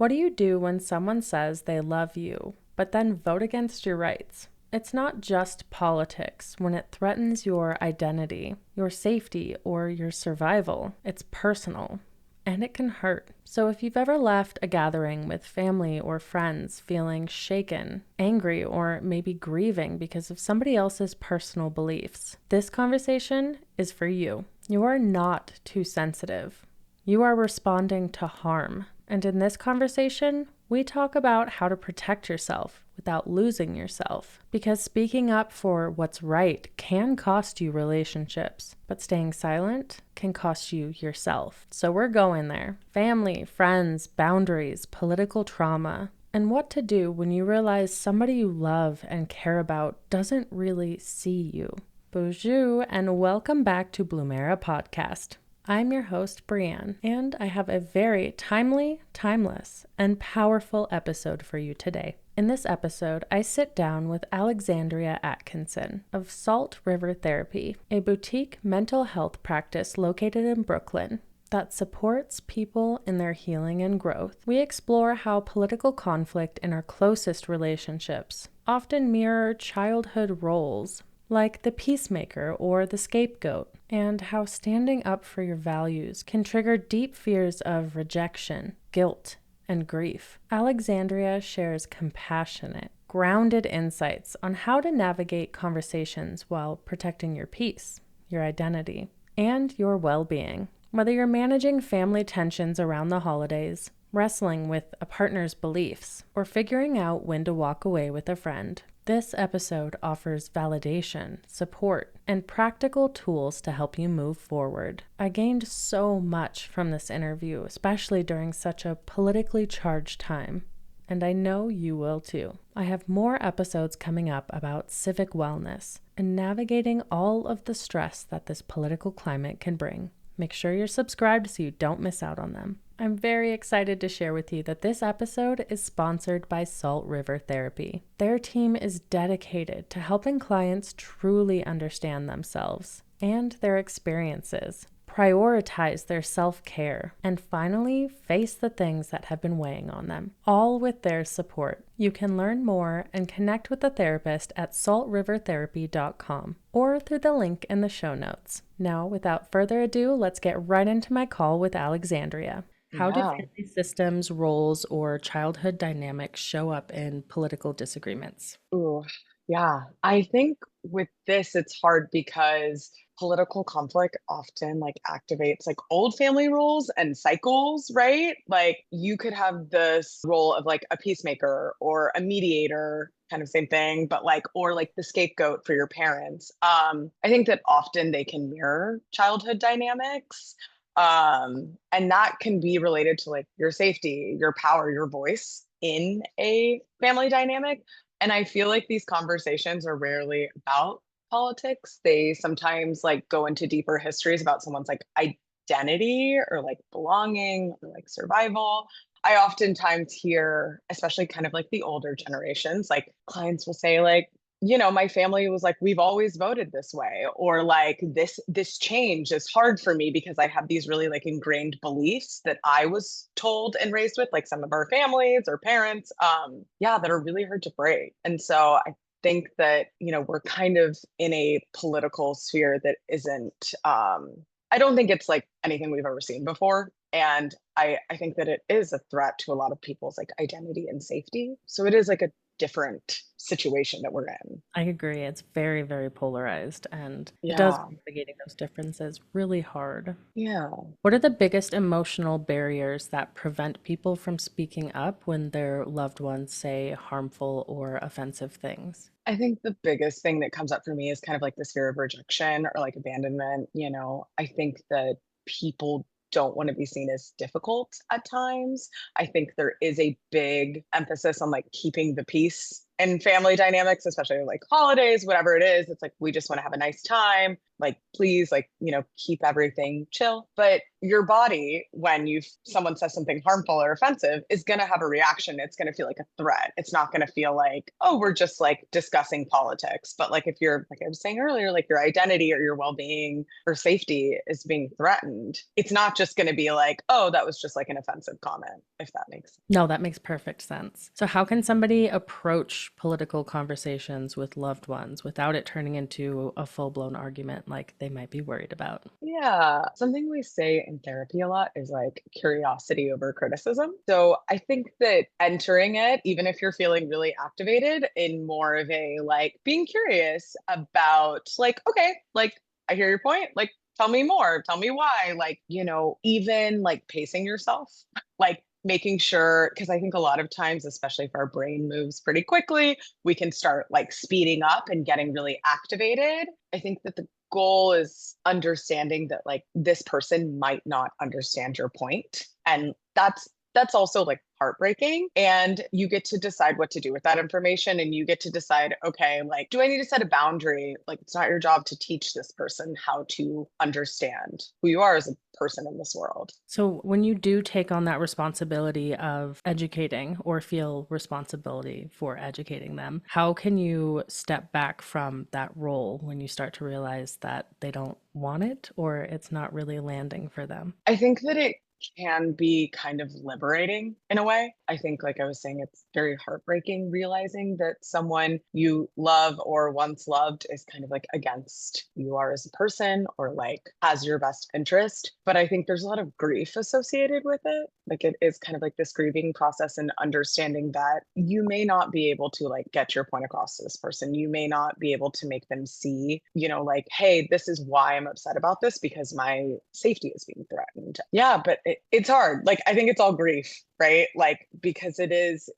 What do you do when someone says they love you, but then vote against your rights? It's not just politics when it threatens your identity, your safety, or your survival. It's personal. And it can hurt. So if you've ever left a gathering with family or friends feeling shaken, angry, or maybe grieving because of somebody else's personal beliefs, this conversation is for you. You are not too sensitive. You are responding to harm. And in this conversation, we talk about how to protect yourself without losing yourself. Because speaking up for what's right can cost you relationships, but staying silent can cost you yourself. So we're going there. Family, friends, boundaries, political trauma, and what to do when you realize somebody you love and care about doesn't really see you. Bonjour, and welcome back to Bloomera Podcast. I'm your host, Brianne, and I have a very timely, timeless, and powerful episode for you today. In this episode, I sit down with Alexandria Atkinson of Salt River Therapy, a boutique mental health practice located in Brooklyn that supports people in their healing and growth. We explore how political conflict in our closest relationships often mirror childhood roles, like the peacemaker or the scapegoat, and how standing up for your values can trigger deep fears of rejection, guilt, and grief. Alexandria shares compassionate, grounded insights on how to navigate conversations while protecting your peace, your identity, and your well-being. Whether you're managing family tensions around the holidays, wrestling with a partner's beliefs, or figuring out when to walk away with a friend, this episode offers validation, support, and practical tools to help you move forward. I gained so much from this interview, especially during such a politically charged time, and I know you will too. I have more episodes coming up about civic wellness and navigating all of the stress that this political climate can bring. Make sure you're subscribed so you don't miss out on them. I'm very excited to share with you that this episode is sponsored by Salt River Therapy. Their team is dedicated to helping clients truly understand themselves and their experiences, prioritize their self-care, and finally face the things that have been weighing on them, all with their support. You can learn more and connect with the therapist at saltrivertherapy.com or through the link in the show notes. Now, without further ado, let's get right into my call with Alexandria. How do Yeah. family systems, roles, or childhood dynamics show up in political disagreements? Ooh, yeah. I think with this, it's hard because political conflict often activates old family rules and cycles, right? Like you could have this role of like a peacemaker or a mediator, kind of same thing, but or like the scapegoat for your parents. I think that often they can mirror childhood dynamics. And that can be related to like your safety, your power, your voice in a family dynamic. And I feel like these conversations are rarely about politics. They sometimes like go into deeper histories about someone's like identity or like belonging or like survival. I oftentimes hear, especially kind of like the older generations, like clients will say like, my family was like, we've always voted this way, or like this change is hard for me because I have these really like ingrained beliefs that I was told and raised with, like some of our families or parents, yeah, that are really hard to break. And so I think that, we're kind of in a political sphere that isn't, I don't think it's like anything we've ever seen before. And I think that it is a threat to a lot of people's like identity and safety. So it is like a different situation that we're in. I agree. It's very, very polarized, and it does Yeah. make navigating those differences really hard. Yeah. What are the biggest emotional barriers that prevent people from speaking up when their loved ones say harmful or offensive things? I think the biggest thing that comes up for me is kind of like the fear of rejection or like abandonment. I think that people don't want to be seen as difficult at times. I think there is a big emphasis on like keeping the peace in family dynamics, especially like holidays, whatever it is. It's like we just want to have a nice time. like please, like, keep everything chill. But your body, when someone says something harmful or offensive, is going to have a reaction. It's going to feel like a threat. It's not going to feel like, oh, we're just like discussing politics. But like if you're, like I was saying earlier, like your identity or your well-being or safety is being threatened, it's not just going to be like, oh, that was just like an offensive comment, if that makes sense. No, that makes perfect sense. So, how can somebody approach political conversations with loved ones without it turning into a full blown argument like they might be worried about? Yeah, something we say in therapy a lot is like curiosity over criticism. So I think that entering it, even if you're feeling really activated, in more of a like being curious about, like, okay, like I hear your point, like tell me more, tell me why, like, even like pacing yourself, like making sure, because I think a lot of times, especially if our brain moves pretty quickly, we can start like speeding up and getting really activated. I think that the goal is understanding that like this person might not understand your point, and that's also like heartbreaking, and you get to decide what to do with that information, and you get to decide, okay, like do I need to set a boundary? Like it's not your job to teach this person how to understand who you are as a person in this world. So, when you do take on that responsibility of educating or feel responsibility for educating them, how can you step back from that role when you start to realize that they don't want it or it's not really landing for them? I think that it can be kind of liberating in a way. I think, like I was saying, it's very heartbreaking realizing that someone you love or once loved is kind of like against who you are as a person or like has your best interest. But I think there's a lot of grief associated with it. Like it is kind of like this grieving process and understanding that you may not be able to like get your point across to this person. You may not be able to make them see, like, hey, this is why I'm upset about this because my safety is being threatened. Yeah, but it's hard. Like, I think it's all grief, right? Like, because it is,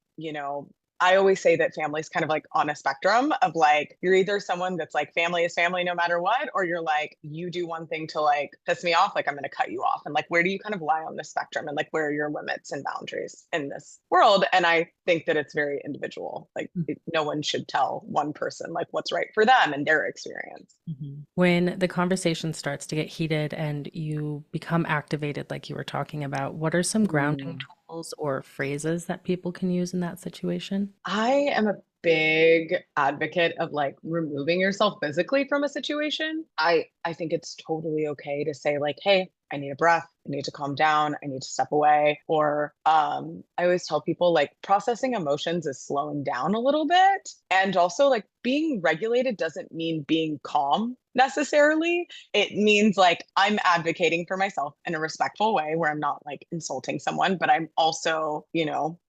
I always say that family's kind of like on a spectrum of like, you're either someone that's like family is family no matter what, or you're like, you do one thing to like piss me off, like I'm going to cut you off. And like, where do you kind of lie on this spectrum? And like, where are your limits and boundaries in this world? And I think that it's very individual. Like, no one should tell one person like what's right for them and their experience. Mhm. When the conversation starts to get heated and you become activated, like you were talking about, what are some grounding Mm. tools or phrases that people can use in that situation? I am a big advocate of like removing yourself physically from a situation. I think it's totally okay to say like, hey, I need a breath. I need to calm down. I need to step away. Or I always tell people like processing emotions is slowing down a little bit. And also like being regulated doesn't mean being calm necessarily. It means like I'm advocating for myself in a respectful way where I'm not like insulting someone, but I'm also,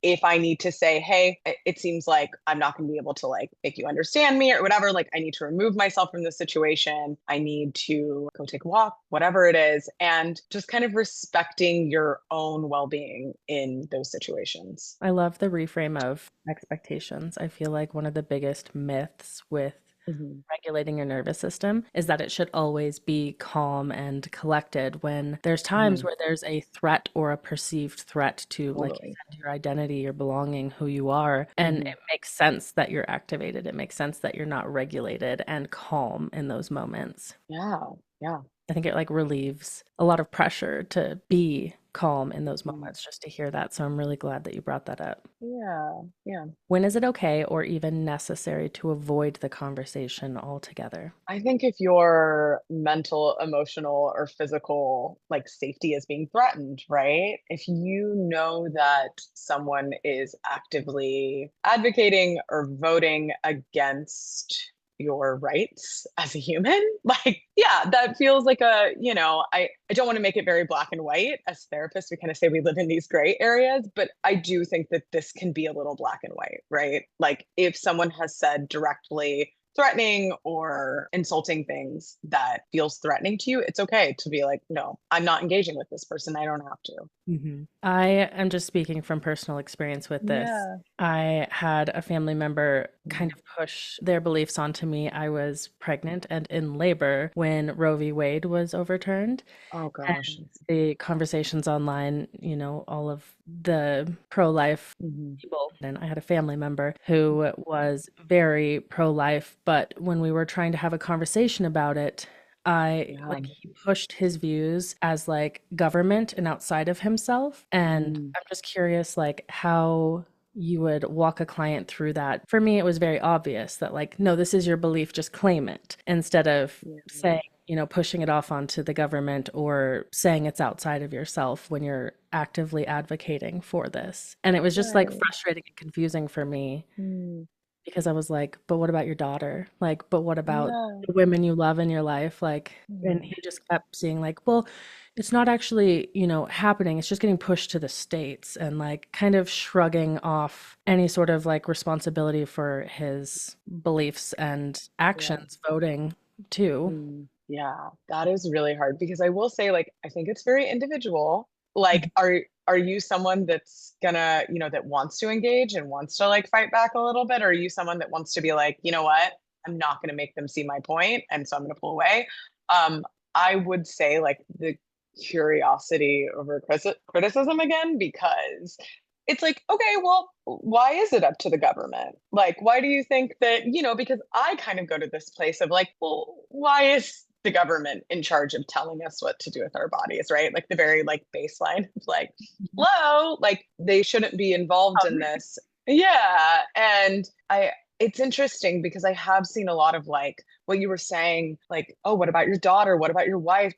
if I need to say, hey, it seems like I'm not going to be able to like make you understand me or whatever, like I need to remove myself from the situation. I need to go take a walk, whatever it is, and just kind of respecting your own well-being in those situations. I love the reframe of expectations. I feel like one of the biggest myths with Mhm. regulating your nervous system is that it should always be calm and collected when there's times Mhm. where there's a threat or a perceived threat to, like you Totally. said, your identity, your belonging, who you are. And Mhm. it makes sense that you're activated. It makes sense that you're not regulated and calm in those moments. Yeah. Yeah. I think it like relieves a lot of pressure to be calm in those Mhm. moments just to hear that. So I'm really glad that you brought that up. Yeah. Yeah. When is it okay or even necessary to avoid the conversation altogether? I think if your mental, emotional, or physical like safety is being threatened, right? If you know that someone is actively advocating or voting against your rights as a human, like, yeah, that feels like I don't want to make it very black and white. As therapists, we kind of say we live in these gray areas, but I do think that this can be a little black and white, right? Like if someone has said directly, threatening or insulting things that feels threatening to you, it's okay to be like, no, I'm not engaging with this person. I don't have to. I am just speaking from personal experience with this. Yeah. I had a family member kind Mhm. of push their beliefs onto me. I was pregnant and in labor when Roe v. Wade was overturned. Oh gosh. And the conversations online, all of the pro-life Mhm. people. And I had a family member who was very pro-life, but when we were trying to have a conversation about it, Yeah. like he pushed his views as like government and outside of himself. And Mm, I'm just curious, like, how you would walk a client through that. For me, it was very obvious that, like, no, this is your belief, just claim it instead of yeah. saying, pushing it off onto the government or saying it's outside of yourself when you're actively advocating for this. And it was just like Right. frustrating and confusing for me Mm, because I was like, but what about your daughter? Like, but what about yeah. the women you love in your life? Like, and Mm, he just kept seeing like, well, it's not actually, happening. It's just getting pushed to the states and like kind of shrugging off any sort of like responsibility for his beliefs and yeah. actions, voting too. Yeah, that is really hard because I will say, like, I think it's very individual. Like, are you someone that's gonna, that wants to engage and wants to like fight back a little bit? Or are you someone that wants to be like, you know what? I'm not gonna make them see my point, and so I'm gonna pull away. Um, I would say like the curiosity over criticism again, because it's like, okay, well, why is it up to the government? Like, why do you think that, because I kind of go to this place of like, well, why is the government in charge of telling us what to do with our bodies, right? Like the very like baseline of like, hello, like they shouldn't be involved in this. Yeah. And it's interesting because I have seen a lot of like what you were saying, like, oh, what about your daughter? What about your wife?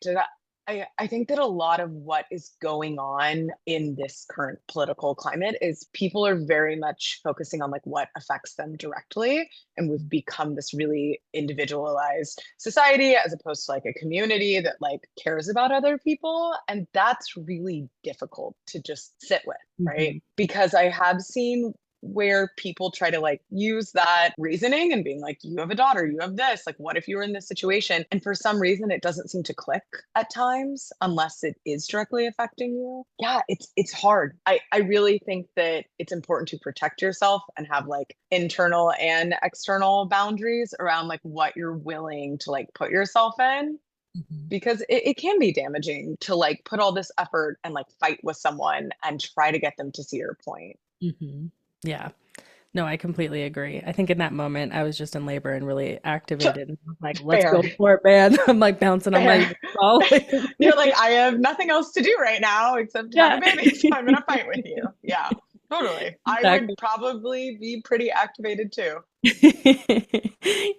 I think that a lot of what is going on in this current political climate is people are very much focusing on like what affects them directly. And we've become this really individualized society as opposed to like a community that like cares about other people. And that's really difficult to just sit with, right? Mhm. Because I have seen where people try to like use that reasoning and being like, you have a daughter, you have this, like, what if you were in this situation? And for some reason, it doesn't seem to click at times unless it is directly affecting you. Yeah, it's hard. I really think that it's important to protect yourself and have like internal and external boundaries around like what you're willing to like put yourself in, Mhm. because it can be damaging to like put all this effort and like fight with someone and try to get them to see your point. Mhm. Yeah. No, I completely agree. I think in that moment, I was just in labor and really activated. And like, let's Fair. go for it, man. I'm like bouncing on my Fair. ball. You're like, I have nothing else to do right now except have a Yeah. baby, so I'm gonna fight with you. Yeah, totally. I would Exactly. probably be pretty activated too.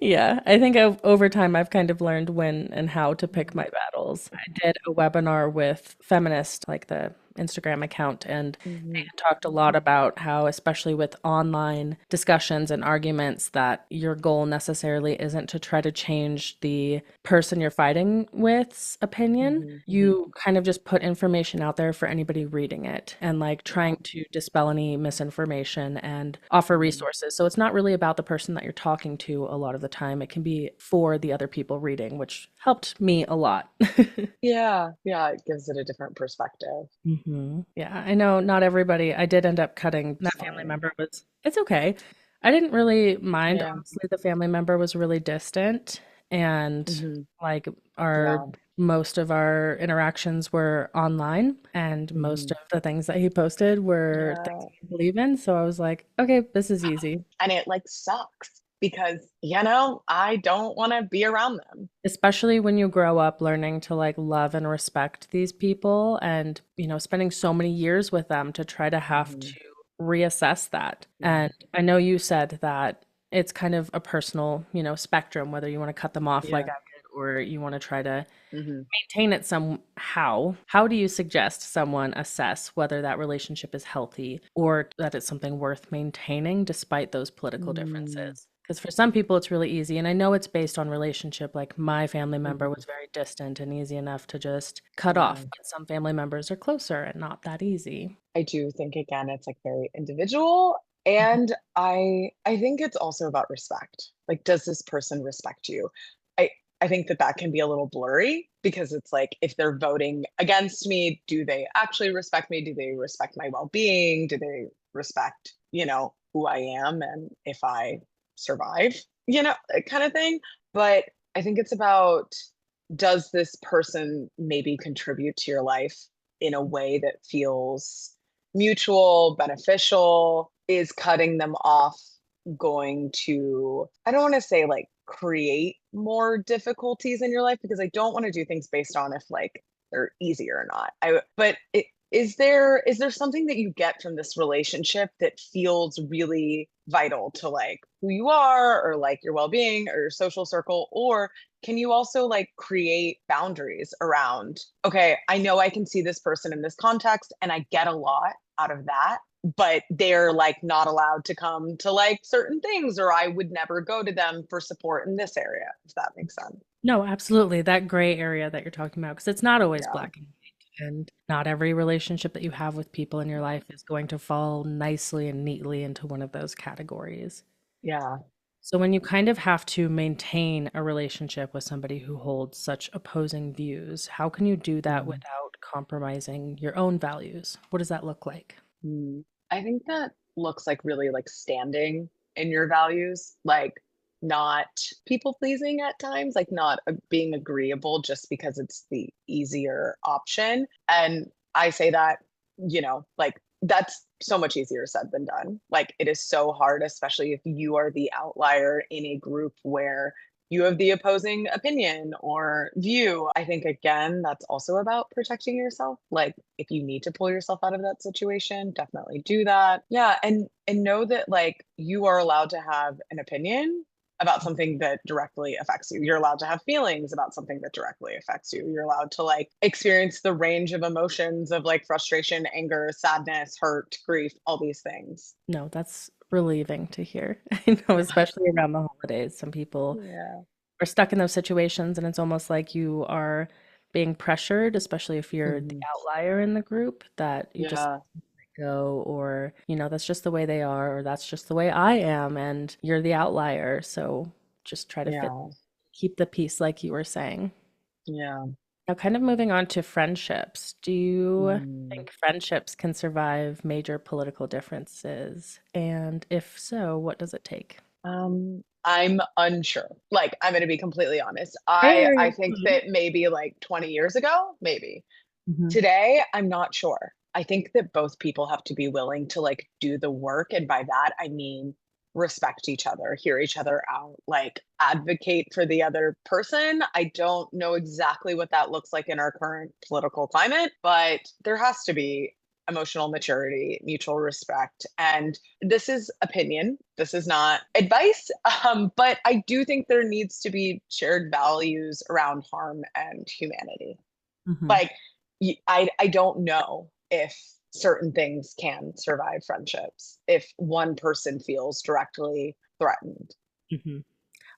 Yeah, I think over time I've kind of learned when and how to pick my battles. I did a webinar with Feminist, like the Instagram account, and they Mhm. had talked a lot about how, especially with online discussions and arguments, that your goal necessarily isn't to try to change the person you're fighting with's opinion. Mhm. You kind of just put information out there for anybody reading it and like Yeah. trying to dispel any misinformation and offer Mhm. resources. So it's not really about the person that you're talking to a lot of the time. It can be for the other people reading, which helped me a lot. Yeah, yeah, it gives it a different perspective. Yeah, I know not everybody. I did end up cutting It's that family fine. member was it's okay. I didn't really mind, Yeah. honestly. The family member was really distant and Hmm. like our Yeah. most of our interactions were online and most Hmm. of the things that he posted were things Yeah. I believe in. So I was like, okay, this is easy. And it like sucks because, I don't want to be around them. Especially when you grow up learning to like love and respect these people and, spending so many years with them to try to have Hmm. to reassess that. Hmm. And I know you said that it's kind of a personal, spectrum, whether you want to cut them off like Yeah. I did or you want to try to Hmm. maintain it somehow. How do you suggest someone assess whether that relationship is healthy or that it's something worth maintaining despite those political Mm. differences? Because for some people, it's really easy. And I know it's based on relationship. Like my family member Hmm. was very distant and easy enough to just cut Yeah. off. But some family members are closer and not that easy. I do think again it's like very individual, and I think it's also about respect. Like, does this person respect you? I I think that that can be a little blurry because it's like if they're voting against me, do they actually respect me? Do they respect my well-being? Do they respect, who I am and if I survive, kind of thing. But I think it's about, does this person maybe contribute to your life in a way that feels mutual, beneficial? Is cutting them off going to, I don't want to say like create more difficulties in your life because I don't want to do things based on if like they're easy or not. Is there something that you get from this relationship that feels really vital to like who you are or like your well-being or your social circle? Or can you also like create boundaries around, okay, I know I can see this person in this context and I get a lot out of that, but they're like not allowed to come to like certain things, or I would never go to them for support in this area, if that makes sense. No, absolutely. That gray area that you're talking about, because it's not always Yeah. black and white. And not every relationship that you have with people in your life is going to fall nicely and neatly into one of those categories. Yeah. So when you kind of have to maintain a relationship with somebody who holds such opposing views, how can you do that Mhm. without compromising your own values? What does that look like? Mm. I think that looks like really like standing in your values, like not people pleasing at times, like not being agreeable just because it's the easier option. And I say that, like that's so much easier said than done. Like it is so hard, especially if you are the outlier in a group where you have the opposing opinion or view. I think again, that's also about protecting yourself. Like if you need to pull yourself out of that situation, definitely do that. Yeah, and know that like you are allowed to have an opinion about something that directly affects you. You're allowed to have feelings about something that directly affects you. You're allowed to like experience the range of emotions of like frustration, anger, sadness, hurt, grief, all these things. No, that's relieving to hear. I know, especially around the holidays, some people Yeah. are stuck in those situations and it's almost like you are being pressured, especially if you're the Mhm. outlier in the group, that you just Yeah. go, or, that's just the way they are, or that's just the way I am, and you're the outlier. So just try to Yeah. keep the peace, like you were saying. Yeah. Now, kind of moving on to friendships. Do you Mm. think friendships can survive major political differences? And if so, what does it take? I'm unsure. Like, I'm going to be completely honest. I Very think good. that maybe like 20 years ago, maybe. Mhm. Today, I'm not sure. I think that both people have to be willing to like do the work, and by that I mean respect each other, hear each other out, like advocate for the other person. I don't know exactly what that looks like in our current political climate, but there has to be emotional maturity, mutual respect. And this is opinion. This is not advice. But I do think there needs to be shared values around harm and humanity. Mhm. Like, I don't know if certain things can survive friendships if one person feels directly threatened. Mhm.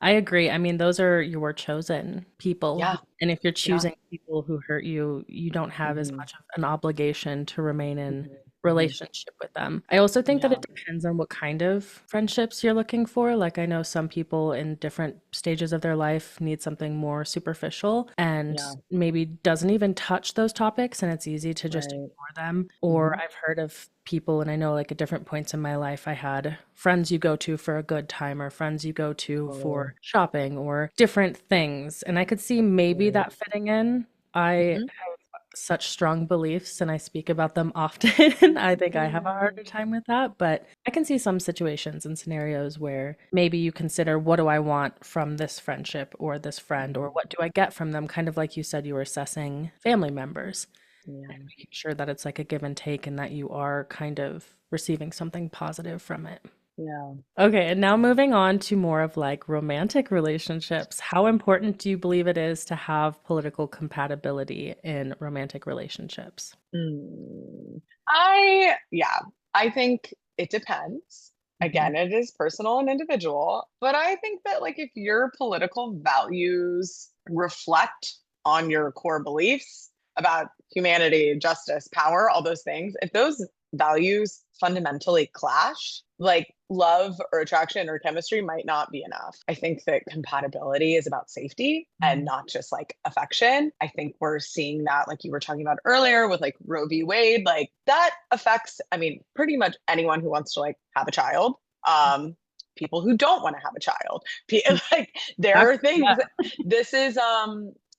I agree. I mean, those are your chosen people. Yeah. And if you're Yeah. choosing people who hurt you, you don't have as Hmm. much of an obligation to remain in Hmm. Hmm. relationship with them. I also think that Yeah. it depends on what kind of friendships you're looking for. Like, I know some people in different stages of their life need something more superficial and Yeah. maybe doesn't even touch those topics, and it's easy to just Right. ignore them. Or Hmm. I've heard of people, and I know like at different points in my life, I had friends you go to for a good time or friends you go to Totally. for shopping or different things. And I could see maybe Right. that fitting in. I Hmm. have such strong beliefs and I speak about them often. I think I have a Yeah. harder time with that, but I can see some situations and scenarios where maybe you consider, what do I want from this friendship or this friend, or Mhm. what do I get from them? Kind of like you said, you were assessing family members and Yeah. making sure that it's like a give and take and that you are kind of receiving something positive from it. Yeah. Okay, and now moving on to more of like romantic relationships. How important do you believe it is to have political compatibility in romantic relationships? Yeah, I think it depends. Mhm. Again, it is personal and individual, but I think that like if your political values reflect on your core beliefs about humanity, justice, power, all those things, if those values fundamentally clash, like love or attraction or chemistry might not be enough. I think that compatibility is about safety and Mm. not just like affection. I think we're seeing that, like you were talking about earlier with like Roe v. Wade, like that affects, I mean, pretty much anyone who wants to like have a child. People who don't want to have a child. Like there Back are to things. that. This is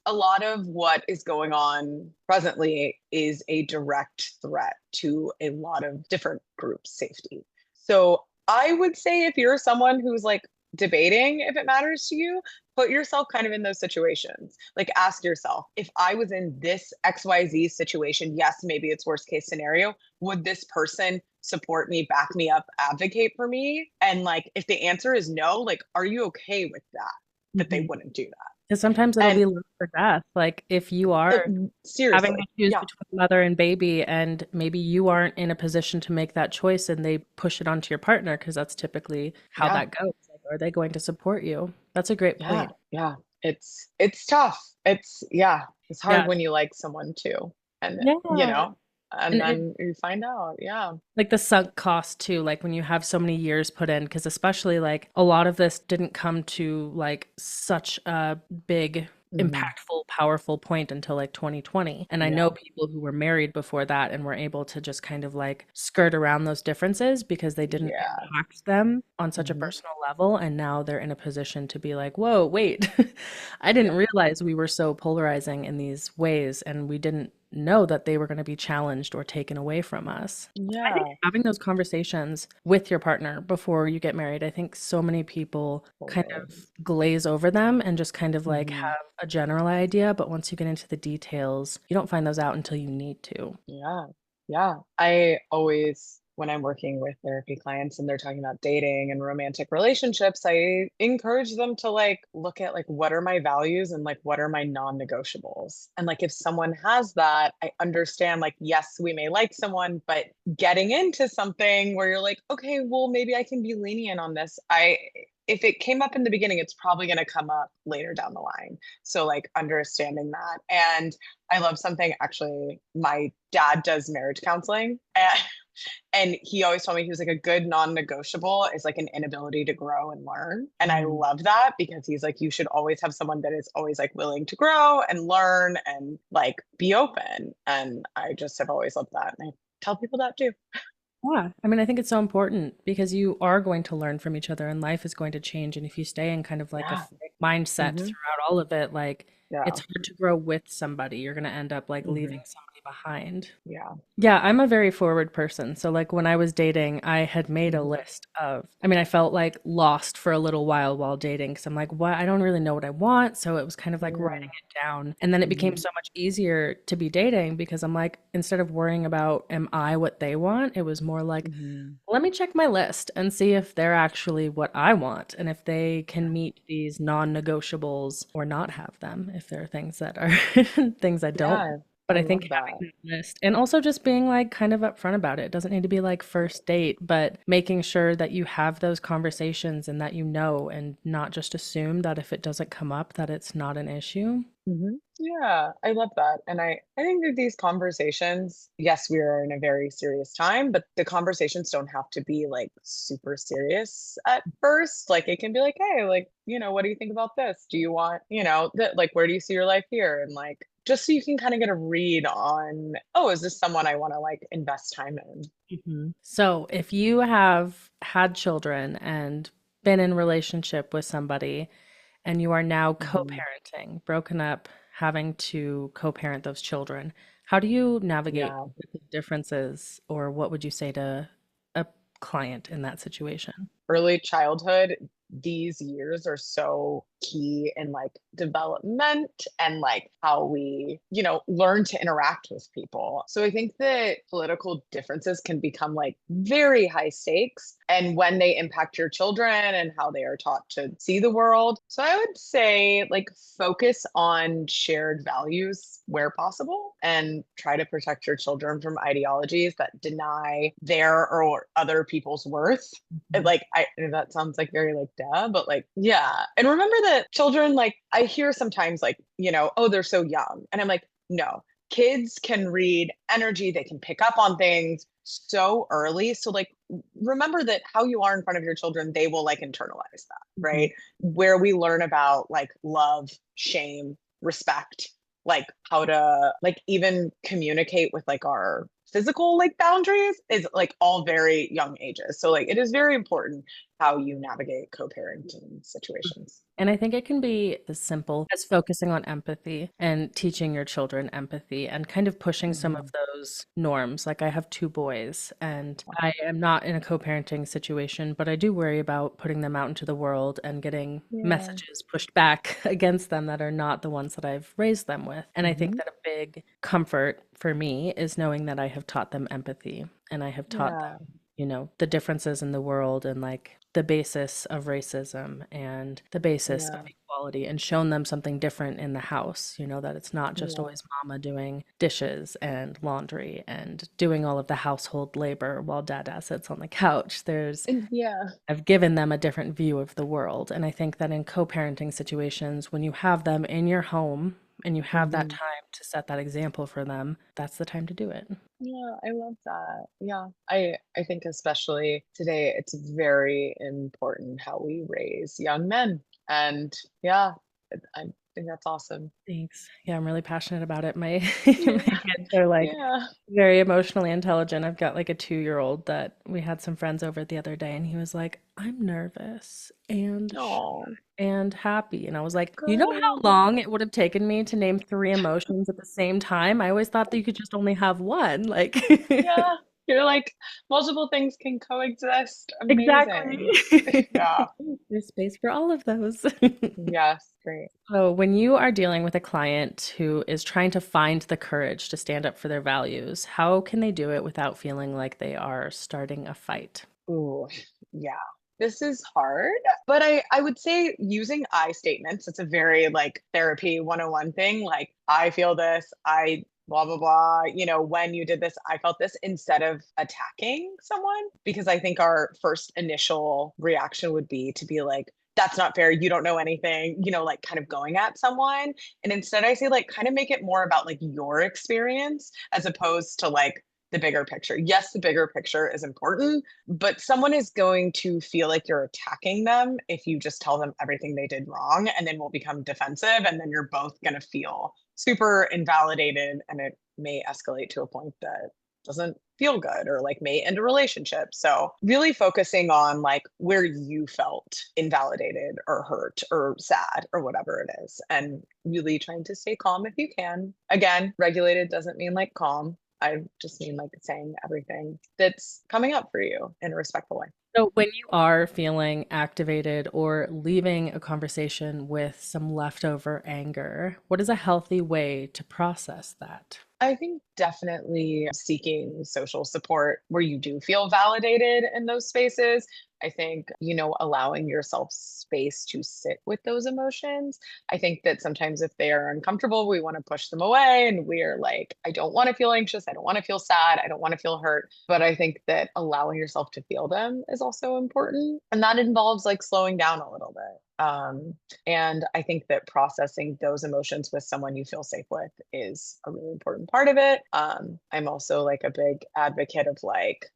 a lot of what is going on presently is a direct threat to a lot of different groups' safety. So I would say if you're someone who's like debating if it matters to you, put yourself kind of in those situations. Like ask yourself, if I was in this XYZ situation, yes, maybe it's worst case scenario, would this person support me, back me up, advocate for me? And like if the answer is no, like are you okay with that? That they Mhm. wouldn't do that. Because sometimes it'll And be life or death. Like if you are having to seriously, choose yeah, between mother and baby, and maybe you aren't in a position to make that choice, and they push it onto your partner, because that's typically how yeah, that goes. Like, are they going to support you? That's a great yeah, point. yeah. It's tough. It's yeah, it's hard Yeah. when you like someone too. And Yeah. and And it then you find out, yeah. like the sunk cost too, like when you have so many years put in, because especially like a lot of this didn't come to like such a big, Hmm. impactful, powerful point until like 2020. And I know Yeah. people who were married before that and were able to just kind of like skirt around those differences because they didn't Yeah. impact them on such a Hmm. personal level. And now they're in a position to be like, whoa, wait, I Yeah. didn't realize we were so polarizing in these ways, and we didn't know that they were going to be challenged or taken away from us. I think Yeah. having those conversations with your partner before you get married, I think so many people kind Totally. of glaze over them and just kind of like Hmm. have a general idea, but once you get into the details, you don't find those out until you need to. Yeah. Yeah. I always, when I'm working with therapy clients and they're talking about dating and romantic relationships, I encourage them to like look at like what are my values and like what are my non-negotiables. And like if someone has that, I understand like yes, we may like someone, but getting into something where you're like, okay, well maybe I can be lenient on this. I if it came up in the beginning, it's probably going to come up later down the line. So like understanding that. And I love something actually. My dad does marriage counseling, and he always told me he was like a good non-negotiable is like an inability to grow and learn. And I Mm. love that because he's like, you should always have someone that is always like willing to grow and learn and like be open. And I just have always loved that. And I tell people that too. Yeah, I mean, I think it's so important because you are going to learn from each other and life is going to change. And if you stay in kind of like a Yeah. fixed mindset Hmm. throughout all of it, like Yeah. it's hard to grow with somebody. You're going to end up like leaving Hmm. somebody behind. Yeah. Yeah, I'm a very forward person. So, like, when I was dating, I had made a Hmm. list of, I mean, I felt like lost for a little while dating because I'm like, what? I don't really know what I want. So, it was kind of like writing it down. And then it became Hmm. so much easier to be dating because I'm like, instead of worrying about, am I what they want? It was more like, Hmm. let me check my list and see if they're actually what I want and if they Yeah. can meet these non-negotiables or not have them if there are things that are things I don't. Yeah. But I I think love having that. that list and also just being like kind of upfront about it. It doesn't need to be like first date, but making sure that you have those conversations and that you know and not just assume that if it doesn't come up that it's not an issue. Mhm. Yeah, I love that. And I think that these conversations, yes, we are in a very serious time, but the conversations don't have to be like super serious at first. Like it can be like, hey, like, what do you think about this? Do you want, that like where do you see your life here? And like just so you can kind of get a read on, oh, is this someone I want to like invest time in? Mhm. So, if you have had children and been in relationship with somebody and you are now Hmm. co-parenting, broken up, having to co-parent those children, how do you navigate Yeah. the differences, or what would you say to a client in that situation? Early childhood, these years are so key in like development and like how we, learn to interact with people. So I think that political differences can become like very high stakes and when they impact your children and how they are taught to see the world. So I would say like focus on shared values where possible and try to protect your children from ideologies that deny their or other people's worth. Mhm. Like I that sounds like very like duh, but like yeah. And remember that children, like I hear sometimes like, oh, they're so young. And I'm like, no, kids can read energy, they can pick up on things so early. So like remember that how you are in front of your children, they will like internalize that, Mhm. right? Where we learn about like love, shame, respect, like how to like even communicate with like our physical like boundaries is like all very young ages. So like it is very important how you navigate co-parenting situations. And I think it can be as simple as focusing on empathy and teaching your children empathy and kind of pushing some of Mhm. those norms. Like I have two boys and I am not in a co-parenting situation, but I do worry about putting them out into the world and getting Yeah. messages pushed back against them that are not the ones that I've raised them with. And I think Hmm. that a big comfort for me is knowing that I have taught them empathy and I have taught Yeah. them, the differences in the world and like the basis of racism and the basis of Yeah. equality and shown them something different in the house, that it's not just Yeah. always mama doing dishes and laundry and doing all of the household labor while dada sits on the couch. And yeah. I've given them a different view of the world. And I think that in co-parenting situations, when you have them in your home and you have that Hmm. time to set that example for them, that's the time to do it. Yeah, I love that. Yeah. I think especially today it's very important how we raise young men. And yeah, I think that's awesome. Thanks. Yeah, I'm really passionate about it. My my Yeah. kids are like Yeah. very emotionally intelligent. I've got like a 2-year-old that we had some friends over the other day and he was like, "I'm nervous and Oh, and happy." And I was like, "You know good. how long it would have taken me to name three emotions at the same time? I always thought that you could just only have one." Like Yeah. You're like, multiple things can coexist. Exactly. Amazing. Yeah. There's space for all of those. Yes. Great. So, when you are dealing with a client who is trying to find the courage to stand up for their values, how can they do it without feeling like they are starting a fight? Ooh, yeah. This is hard, but I would say using I statements, it's a very like therapy 101 thing. Like, I feel this, I blah, blah, blah. When you did this, I felt this instead of attacking someone, because I think our first initial reaction would be to be like, that's not fair. You don't know anything, like kind of going at someone. And instead, I say, like, kind of make it more about like your experience as opposed to like the bigger picture. Yes, the bigger picture is important, but someone is going to feel like you're attacking them if you just tell them everything they did wrong, and then will become defensive. And then you're both going to feel super invalidated. And it may escalate to a point that doesn't feel good or like may end a relationship. So, really focusing on like where you felt invalidated or hurt or sad or whatever it is, and really trying to stay calm if you can. Again, regulated doesn't mean like calm. I just mean like saying everything that's coming up for you in a respectful way. So, when you are feeling activated or leaving a conversation with some leftover anger, what is a healthy way to process that? I think definitely seeking social support where you do feel validated in those spaces. I think, allowing yourself space to sit with those emotions. I think that sometimes if they are uncomfortable, we want to push them away and we're like, I don't want to feel anxious. I don't want to feel sad. I don't want to feel hurt. But I think that allowing yourself to feel them is also important. And that involves like slowing down a little bit. And I think that processing those emotions with someone you feel safe with is a really important part of it. I'm also like a big advocate of like,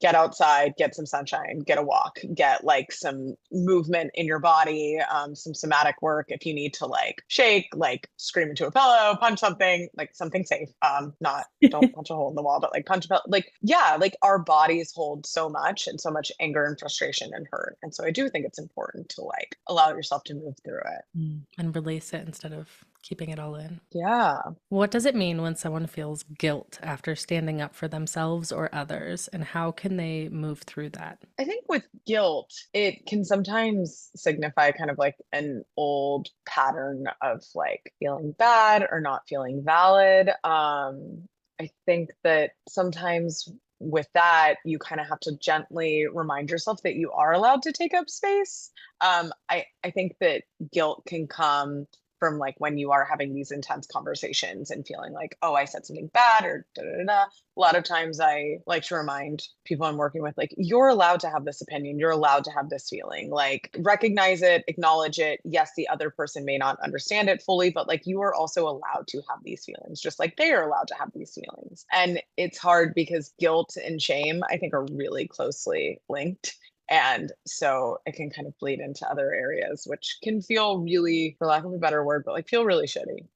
get outside, get some sunshine, get a walk, get like some movement in your body, some somatic work. If you need to like shake, like scream into a pillow, punch something, like something safe. Not don't punch a hole in the wall, but like punch a pillow. Like, yeah, like our bodies hold so much and so much anger and frustration and hurt. And so I do think it's important to like allow yourself to move through it. And release it instead of keeping it all in. Yeah. What does it mean when someone feels guilt after standing up for themselves or others, and how can they move through that? I think with guilt, it can sometimes signify kind of like an old pattern of like feeling bad or not feeling valid. I think that sometimes with that, you kind of have to gently remind yourself that you are allowed to take up space. I think that guilt can come from like when you are having these intense conversations and feeling like, oh, I said something bad or da da da. Da. A lot of times I like to remind people I'm working with, like, you're allowed to have this opinion. You're allowed to have this feeling. Like, recognize it, acknowledge it. Yes, the other person may not understand it fully, but like, you are also allowed to have these feelings, just like they are allowed to have these feelings. And it's hard because guilt and shame, I think, are really closely linked. And so it can kind of bleed into other areas, which can feel really, for lack of a better word, but like feel really shitty.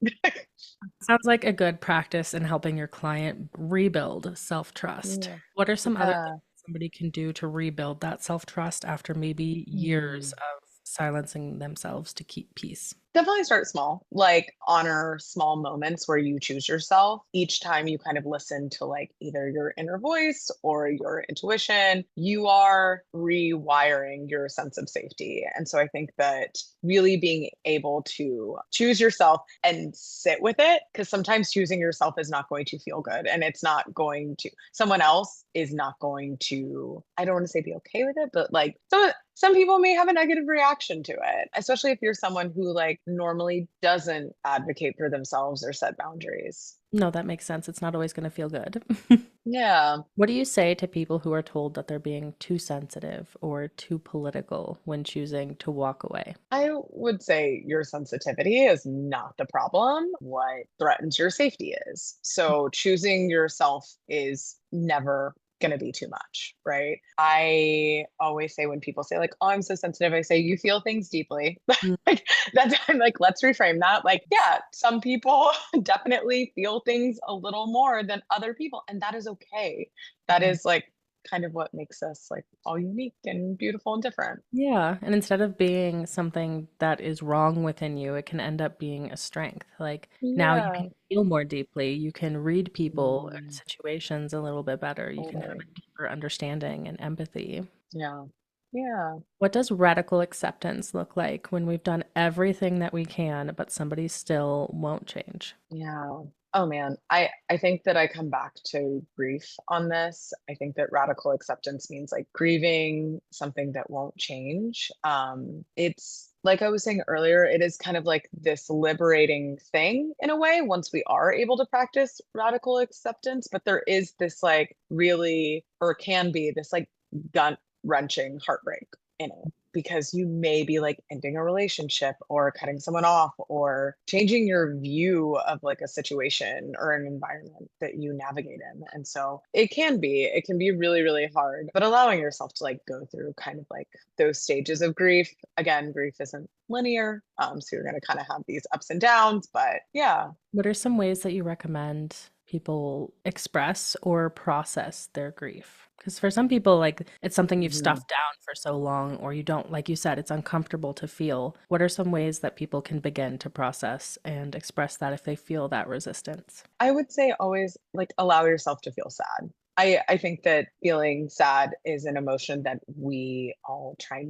Sounds like a good practice in helping your client rebuild self-trust. Yeah. What are some other things Yeah. somebody can do to rebuild that self-trust after maybe years Hmm. of silencing themselves to keep peace? Definitely start small. Like honor small moments where you choose yourself. Each time you kind of listen to like either your inner voice or your intuition, you are rewiring your sense of safety. And so I think that really being able to choose yourself and sit with it, because sometimes choosing yourself is not going to feel good and it's not going to, someone else is not going to, I don't want to say be okay with it, but like some people may have a negative reaction to it, especially if you're someone who like normally doesn't advocate for themselves or set boundaries. No, that makes sense. It's not always going to feel good. Yeah, What do you say to people who are told that they're being too sensitive or too political when choosing to walk away? I would say your sensitivity is not the problem. What threatens your safety is. So choosing yourself is never going to be too much, right? I always say when people say like, "Oh, I'm so sensitive," I say, "You feel things deeply." Mm. Like that's I'm like, let's reframe that. Like, yeah, some people definitely feel things a little more than other people, and that is okay. That Mhm. is like kind of what makes us like all unique and beautiful and different. Yeah, and instead of being something that is wrong within you, it can end up being a strength. Like now you Yeah. can feel more deeply, you can read people and Mm, situations a little bit better, you can have totally. a deeper understanding and empathy. Yeah. Yeah. What does radical acceptance look like when we've done everything that we can, but somebody still won't change? Yeah. Oh man, I think that I come back to grief on this. I think that radical acceptance means like grieving something that won't change. It's like I was saying earlier, it is kind of like this liberating thing in a way once we are able to practice radical acceptance, but there is this like really or can be this like gut wrenching heartbreak in it because you may be like ending a relationship or cutting someone off or changing your view of like a situation or an environment that you navigate in. And so it can be really, really hard, but allowing yourself to like go through kind of like those stages of grief. Again, grief isn't linear. So you're going to kind of have these ups and downs, but yeah. What are some ways that you recommend people express or process their grief? Because for some people, like it's something you've Mhm. stuffed down for so long, or you don't, like you said, it's uncomfortable to feel. What are some ways that people can begin to process and express that if they feel that resistance? I would say always like allow yourself to feel sad. I think that feeling sad is an emotion that we all try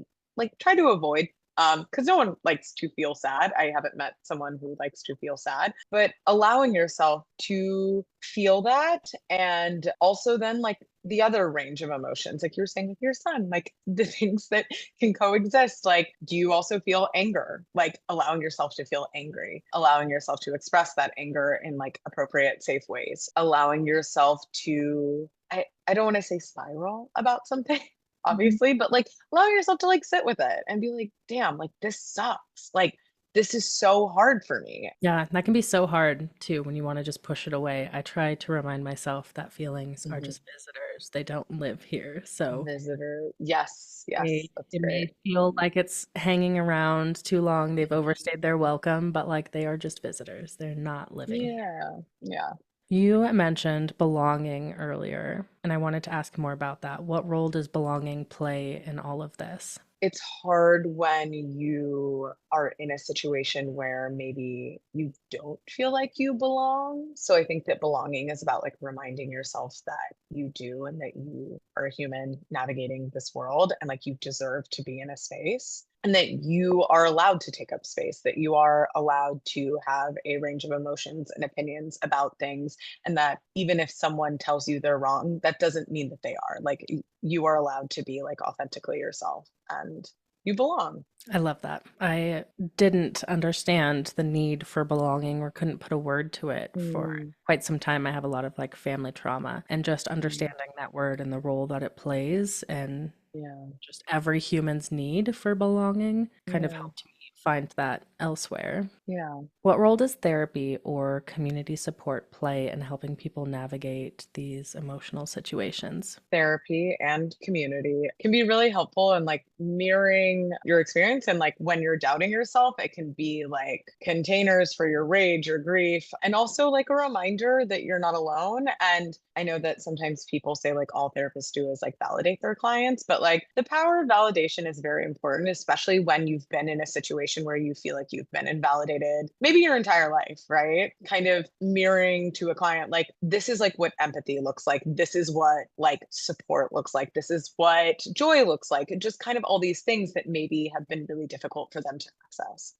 to avoid because no one likes to feel sad. I haven't met someone who likes to feel sad, but allowing yourself to feel that and also then like the other range of emotions like you were saying with your son like the things that can coexist. Like, do you also feel anger? Like, allowing yourself to feel angry, allowing yourself to express that anger in like appropriate, safe ways, allowing yourself to, I don't want to say spiral about something, Mhm. obviously, but like allowing yourself to like sit with it and be like, damn, like this sucks. Like, this is so hard for me. Yeah, that can be so hard too when you want to just push it away. I try to remind myself that feelings are Mhm. just visitors. They don't live here. So Visitor. Yes. Yes. They That's it great. may feel like it's hanging around too long, they've overstayed their welcome, but, like, they are just visitors, they're not living here. Yeah. Yeah. You mentioned belonging earlier, and I wanted to ask more about that. What role does belonging play in all of this? It's hard when you are in a situation where maybe you don't feel like you belong. So I think that belonging is about like reminding yourself that you do and that you are a human navigating this world and like you deserve to be in a space and that you are allowed to take up space, that you are allowed to have a range of emotions and opinions about things. And that even if someone tells you they're wrong, that doesn't mean that they are. Like you are allowed to be like authentically yourself and you belong. I love that. I didn't understand the need for belonging or couldn't put a word to it for Mm, quite some time. I have a lot of, like, family trauma, and just mm, understanding that word and the role that it plays and yeah, just every human's need for belonging kind of yeah, helped me find that elsewhere. Yeah. What role does therapy or community support play in helping people navigate these emotional situations? Therapy and community can be really helpful in like mirroring your experience. And like when you're doubting yourself, it can be like containers for your rage or grief, and also like a reminder that you're not alone. And I know that sometimes people say like all therapists do is like validate their clients, but like the power of validation is very important, especially when you've been in a situation where you feel like you've been invalidated, maybe your entire life, right? Kind of mirroring to a client, like, this is like what empathy looks like. This is what like support looks like. This is what joy looks like. And just kind of all these things that maybe have been really difficult for them to access.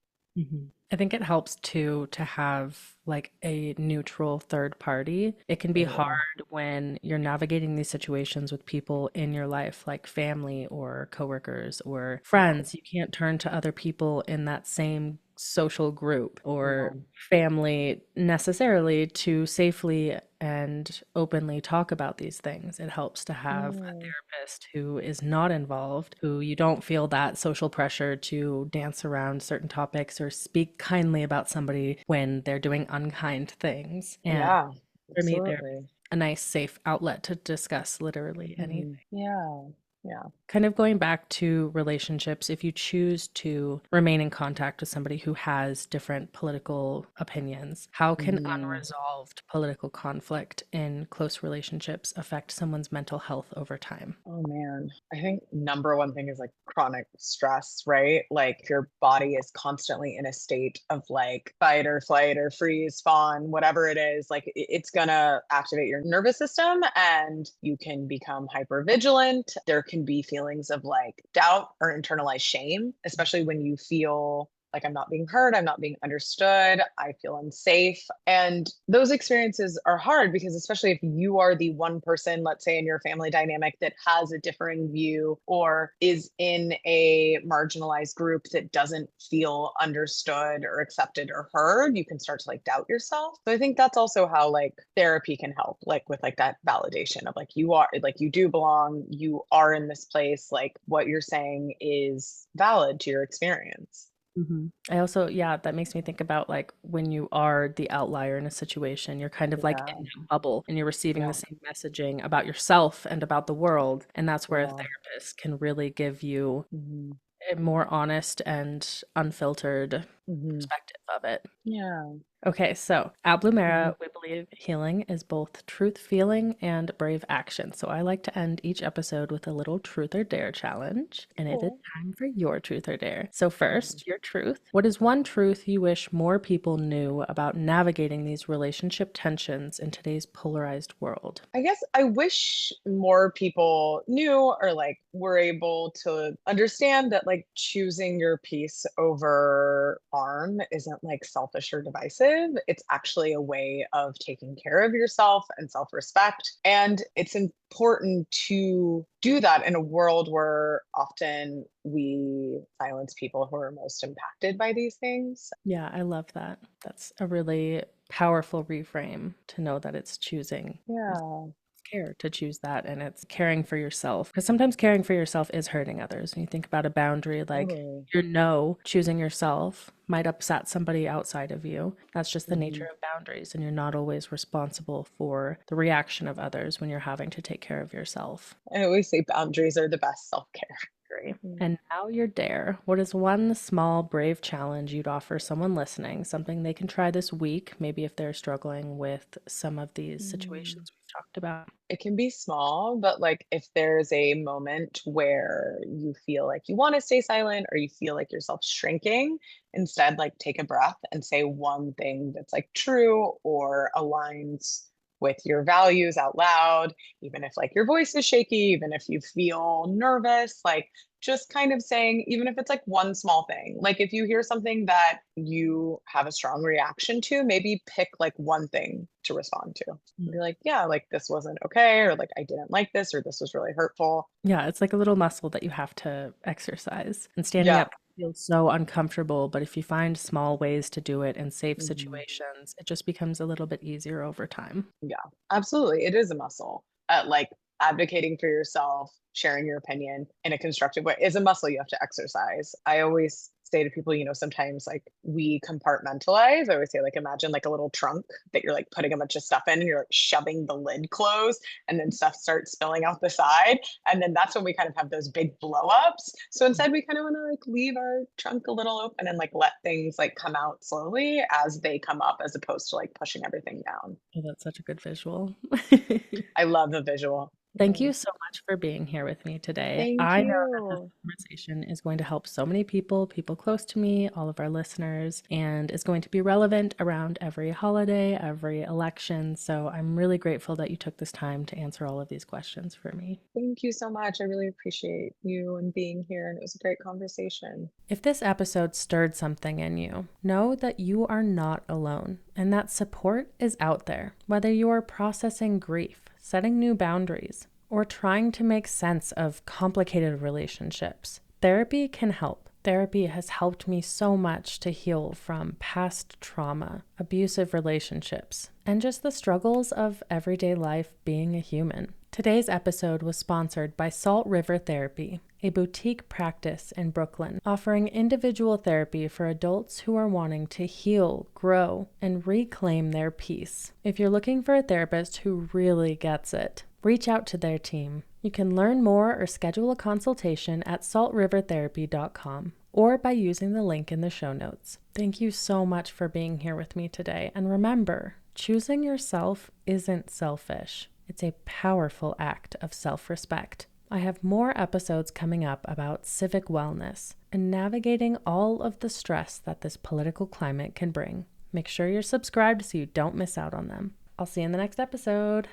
I think it helps too to have like a neutral third party. It can be hard Totally. when you're navigating these situations with people in your life, like family or coworkers or friends. You can't turn to other people in that same social group or No. family necessarily to safely and openly talk about these things. It helps to have a Mm, therapist who is not involved, who you don't feel that social pressure to dance around certain topics or speak kindly about somebody when they're doing unkind things. And yeah, for me, they're absolutely. a nice, safe outlet to discuss literally anything. Yeah. Yeah. Kind of going back to relationships, if you choose to remain in contact with somebody who has different political opinions, how can Mhm. unresolved political conflict in close relationships affect someone's mental health over time? Oh man, I think number one thing is like chronic stress, right? Like your body is constantly in a state of like fight or flight or freeze, fawn, whatever it is. Like it's gonna activate your nervous system and you can become hyper vigilant. There can be feelings of like doubt or internalized shame, especially when you feel like I'm not being heard, I'm not being understood, I feel unsafe. And those experiences are hard because, especially if you are the one person, let's say in your family dynamic, that has a differing view or is in a marginalized group that doesn't feel understood or accepted or heard, you can start to like doubt yourself. So I think that's also how like therapy can help, like with like that validation of like you are, like you do belong, you are in this place, like what you're saying is valid to your experience. I also, yeah, that makes me think about like when you are the outlier in a situation, you're kind of like Yeah. in that bubble and you're receiving the Yeah. same messaging about yourself and about the world. And that's where a Yeah. therapist can really give you Mhm. a more honest and unfiltered Mhm. perspective of it. Yeah. Okay, so at Blumera, Mhm. we believe healing is both truth feeling and brave action. So I like to end each episode with a little truth or dare challenge, and it is Cool. time for your truth or dare. So, Mhm. first, your truth. What is one truth you wish more people knew about navigating these relationship tensions in today's polarized world? I guess I wish more people knew or like were able to understand that like choosing your peace over harm isn't like selfish or divisive. It's actually a way of taking care of yourself and self respect. And it's important to do that in a world where often we silence people who are most impacted by these things. Yeah, I love that. That's a really powerful reframe to know that it's choosing Yeah, care to choose that and it's caring for yourself because sometimes caring for yourself is hurting others. When you think about a boundary, like totally. your no choosing yourself might upset somebody outside of you. That's just the nature Mhm. of boundaries, and you're not always responsible for the reaction of others when you're having to take care of yourself. I always say boundaries are the best self care. Agree. And now your dare. What is one small, brave challenge you'd offer someone listening, something they can try this week, maybe if they're struggling with some of these Mm. situations we've talked about? It can be small, but like if there's a moment where you feel like you want to stay silent or you feel like yourself shrinking, instead, like take a breath and say one thing that's like true or aligns with your values out loud, even if like your voice is shaky, even if you feel nervous, like just kind of saying, even if it's like one small thing, like if you hear something that you have a strong reaction to, maybe pick like one thing to respond to and be like, yeah, like this wasn't okay, or like I didn't like this, or this was really hurtful. Yeah, it's like a little muscle that you have to exercise. And standing Yeah. up feels so uncomfortable, but if you find small ways to do it in safe Mhm. situations, it just becomes a little bit easier over time. Yeah, absolutely. It is a muscle. Like advocating for yourself, sharing your opinion in a constructive way is a muscle you have to exercise. I always say to people, sometimes like we compartmentalize. I always say, like, imagine like a little trunk that you're like putting a bunch of stuff in and you're like shoving the lid closed and then stuff starts spilling out the side. And then that's when we kind of have those big blow ups. So instead, we kind of want to like leave our trunk a little open and like let things like come out slowly as they come up, as opposed to like pushing everything down. Oh, that's such a good visual. I love the visual. Thank Yeah. you so much for being here with me today. Thank I know that this you. conversation is going to help so many people, people close to me, all of our listeners, and is going to be relevant around every holiday, every election. So I'm really grateful that you took this time to answer all of these questions for me. Thank you so much. I really appreciate you and being here. And it was a great conversation. If this episode stirred something in you, know that you are not alone and that support is out there, whether you are processing grief, setting new boundaries, or trying to make sense of complicated relationships. Therapy can help. Therapy has helped me so much to heal from past trauma, abusive relationships, and just the struggles of everyday life being a human. Today's episode was sponsored by Salt River Therapy, a boutique practice in Brooklyn offering individual therapy for adults who are wanting to heal, grow, and reclaim their peace. If you're looking for a therapist who really gets it, reach out to their team. You can learn more or schedule a consultation at saltrivertherapy.com or by using the link in the show notes. Thank you so much for being here with me today. And remember, choosing yourself isn't selfish. It's a powerful act of self-respect. I have more episodes coming up about civic wellness and navigating all of the stress that this political climate can bring. Make sure you're subscribed so you don't miss out on them. I'll see you in the next episode.